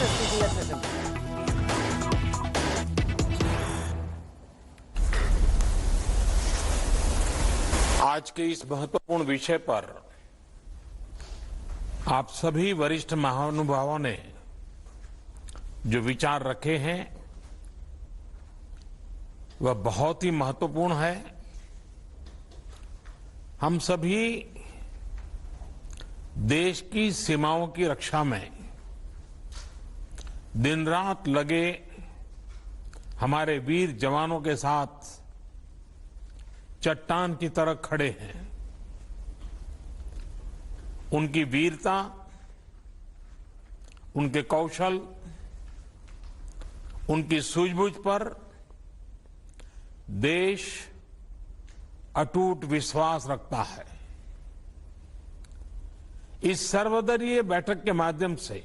CBS से सुनिए। आज के इस महत्वपूर्ण विषय पर आप सभी वरिष्ठ महानुभावों ने जो विचार रखे हैं वह बहुत ही महत्वपूर्ण है। हम सभी देश की सीमाओं की रक्षा में दिन रात लगे हमारे वीर जवानों के साथ चट्टान की तरह खड़े हैं। उनकी वीरता, उनके कौशल, उनकी सूझबूझ पर देश अटूट विश्वास रखता है। इस सर्वदलीय बैठक के माध्यम से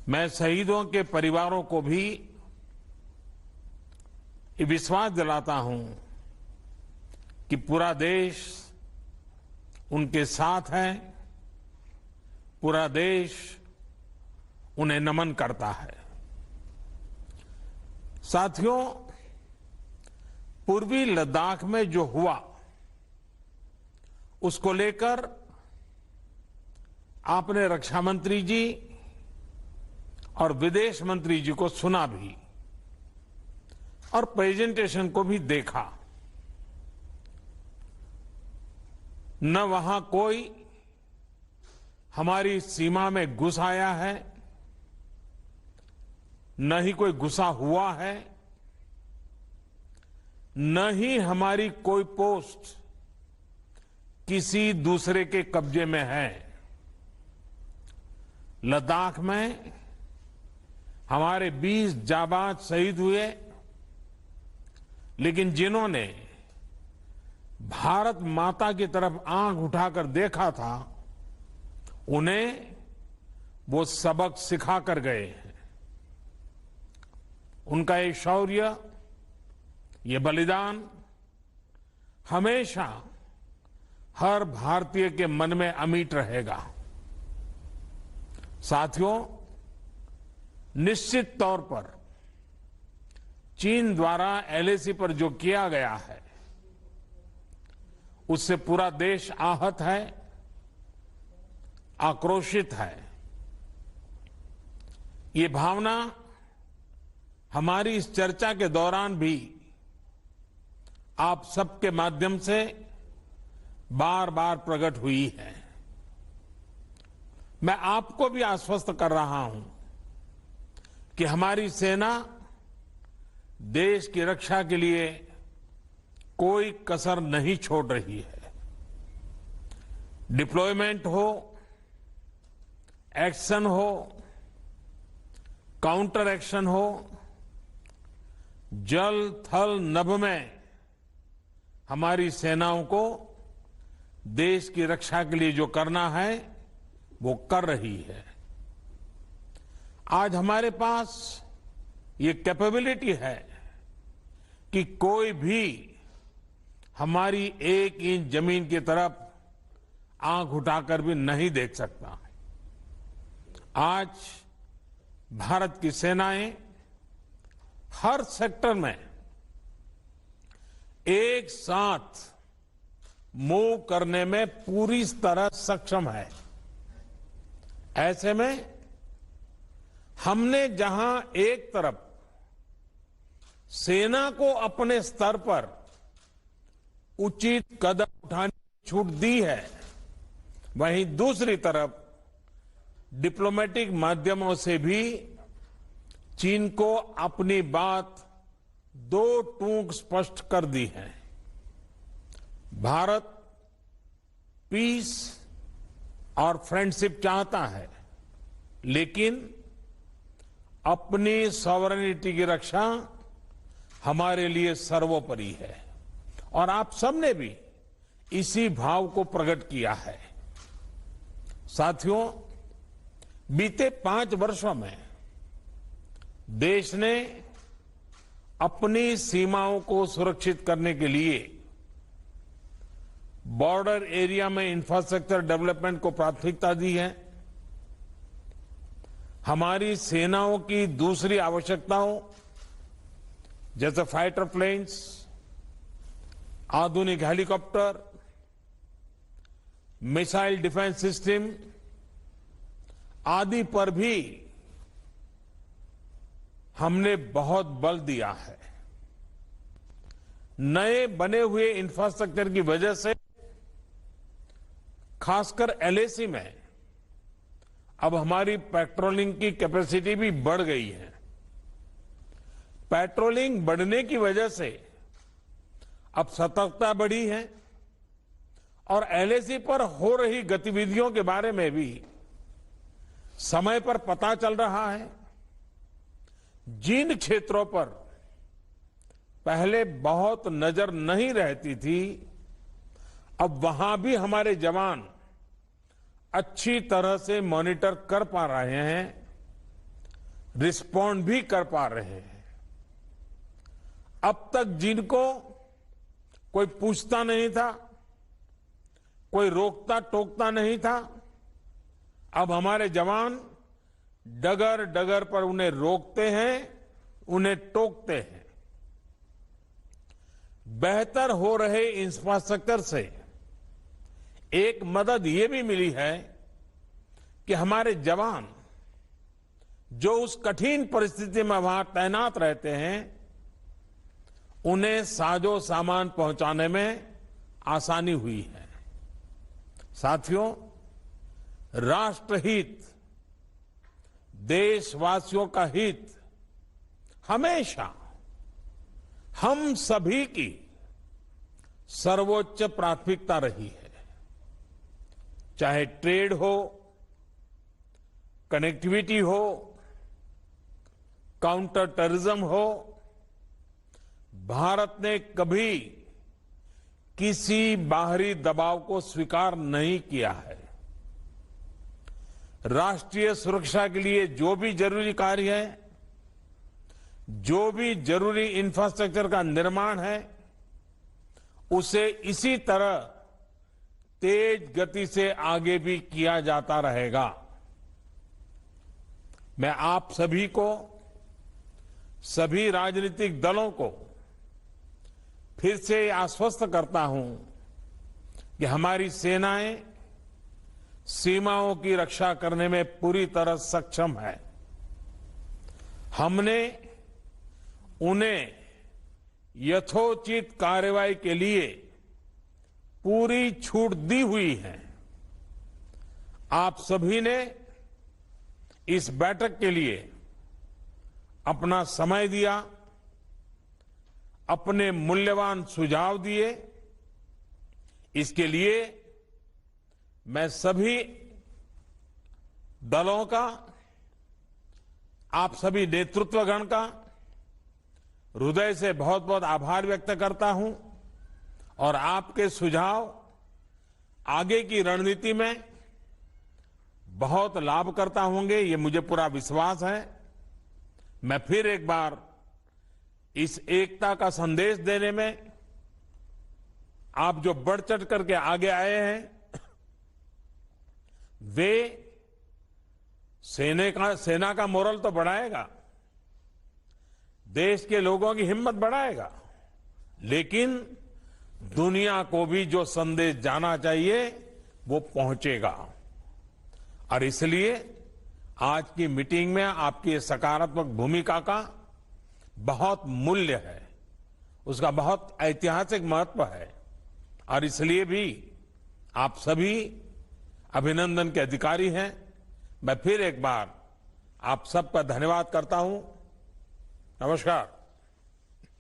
मैं शहीदों के परिवारों को भी ये विश्वास दिलाता हूं कि पूरा देश उनके साथ है, पूरा देश उन्हें नमन करता है। साथियों, पूर्वी लद्दाख में जो हुआ उसको लेकर आपने रक्षा मंत्री जी और विदेश मंत्री जी को सुना भी और प्रेजेंटेशन को भी देखा। न वहां कोई हमारी सीमा में घुस आया है, न ही कोई घुसा हुआ है, न ही हमारी कोई पोस्ट किसी दूसरे के कब्जे में है। लद्दाख में हमारे 20 जाबाज शहीद हुए, लेकिन जिन्होंने भारत माता की तरफ आंख उठाकर देखा था, उन्हें वो सबक सिखा कर गए हैं। उनका ये शौर्य, ये बलिदान हमेशा हर भारतीय के मन में अमिट रहेगा। साथियों, निश्चित तौर पर चीन द्वारा LAC पर जो किया गया है उससे पूरा देश आहत है, आक्रोशित है। ये भावना हमारी इस चर्चा के दौरान भी आप सबके माध्यम से बार बार प्रकट हुई है। मैं आपको भी आश्वस्त कर रहा हूं कि हमारी सेना देश की रक्षा के लिए कोई कसर नहीं छोड़ रही है। डिप्लॉयमेंट हो, एक्शन हो, काउंटर एक्शन हो, जल थल नभ में हमारी सेनाओं को देश की रक्षा के लिए जो करना है वो कर रही है। आज हमारे पास ये कैपेबिलिटी है कि कोई भी हमारी 1 इंच जमीन की तरफ आंख उठाकर भी नहीं देख सकता। आज भारत की सेनाएं हर सेक्टर में एक साथ मूव करने में पूरी तरह सक्षम है। ऐसे में हमने जहां एक तरफ सेना को अपने स्तर पर उचित कदम उठाने की छूट दी है, वहीं दूसरी तरफ डिप्लोमेटिक माध्यमों से भी चीन को अपनी बात दो टूक स्पष्ट कर दी है। भारत पीस और फ्रेंडशिप चाहता है, लेकिन अपनी सॉवरेनिटी की रक्षा हमारे लिए सर्वोपरि है और आप सबने भी इसी भाव को प्रकट किया है। साथियों, बीते 5 वर्षों में देश ने अपनी सीमाओं को सुरक्षित करने के लिए बॉर्डर एरिया में इंफ्रास्ट्रक्चर डेवलपमेंट को प्राथमिकता दी है। हमारी सेनाओं की दूसरी आवश्यकताओं जैसे फाइटर प्लेन्स, आधुनिक हेलीकॉप्टर, मिसाइल डिफेंस सिस्टम आदि पर भी हमने बहुत बल दिया है। नए बने हुए इंफ्रास्ट्रक्चर की वजह से खासकर एलएसी में अब हमारी पेट्रोलिंग की कैपेसिटी भी बढ़ गई है। पेट्रोलिंग बढ़ने की वजह से अब सतर्कता बढ़ी है और एलएसी पर हो रही गतिविधियों के बारे में भी समय पर पता चल रहा है। जिन क्षेत्रों पर पहले बहुत नजर नहीं रहती थी, अब वहां भी हमारे जवान अच्छी तरह से मॉनिटर कर पा रहे हैं, रिस्पॉन्ड भी कर पा रहे हैं। अब तक जिनको कोई पूछता नहीं था, कोई रोकता टोकता नहीं था, अब हमारे जवान डगर डगर पर उन्हें रोकते हैं, उन्हें टोकते हैं। बेहतर हो रहे इंफ्रास्ट्रक्चर से एक मदद ये भी मिली है कि हमारे जवान जो उस कठिन परिस्थिति में वहां तैनात रहते हैं, उन्हें साजो सामान पहुंचाने में आसानी हुई है। साथियों, राष्ट्रहित, देशवासियों का हित हमेशा हम सभी की सर्वोच्च प्राथमिकता रही है। चाहे ट्रेड हो, कनेक्टिविटी हो, काउंटर टेररिज्म हो, भारत ने कभी किसी बाहरी दबाव को स्वीकार नहीं किया है। राष्ट्रीय सुरक्षा के लिए जो भी जरूरी कार्य है, जो भी जरूरी इंफ्रास्ट्रक्चर का निर्माण है, उसे इसी तरह तेज गति से आगे भी किया जाता रहेगा। मैं आप सभी को, सभी राजनीतिक दलों को फिर से आश्वस्त करता हूं कि हमारी सेनाएं सीमाओं की रक्षा करने में पूरी तरह सक्षम है। हमने उन्हें यथोचित कार्रवाई के लिए पूरी छूट दी हुई है। आप सभी ने इस बैठक के लिए अपना समय दिया, अपने मूल्यवान सुझाव दिए। इसके लिए मैं सभी दलों का, आप सभी नेतृत्वगण का हृदय से बहुत बहुत आभार व्यक्त करता हूं और आपके सुझाव आगे की रणनीति में बहुत लाभकर्ता होंगे, ये मुझे पूरा विश्वास है। मैं फिर एक बार इस एकता का संदेश देने में आप जो बढ़ चढ़ करके आगे आए हैं, वे सेना का मोरल तो बढ़ाएगा, देश के लोगों की हिम्मत बढ़ाएगा, लेकिन दुनिया को भी जो संदेश जाना चाहिए वो पहुंचेगा। और इसलिए आज की मीटिंग में आपकी सकारात्मक भूमिका का बहुत मूल्य है, उसका बहुत ऐतिहासिक महत्व है। और इसलिए भी आप सभी अभिनंदन के अधिकारी हैं। मैं फिर एक बार आप सबका धन्यवाद करता हूं। नमस्कार।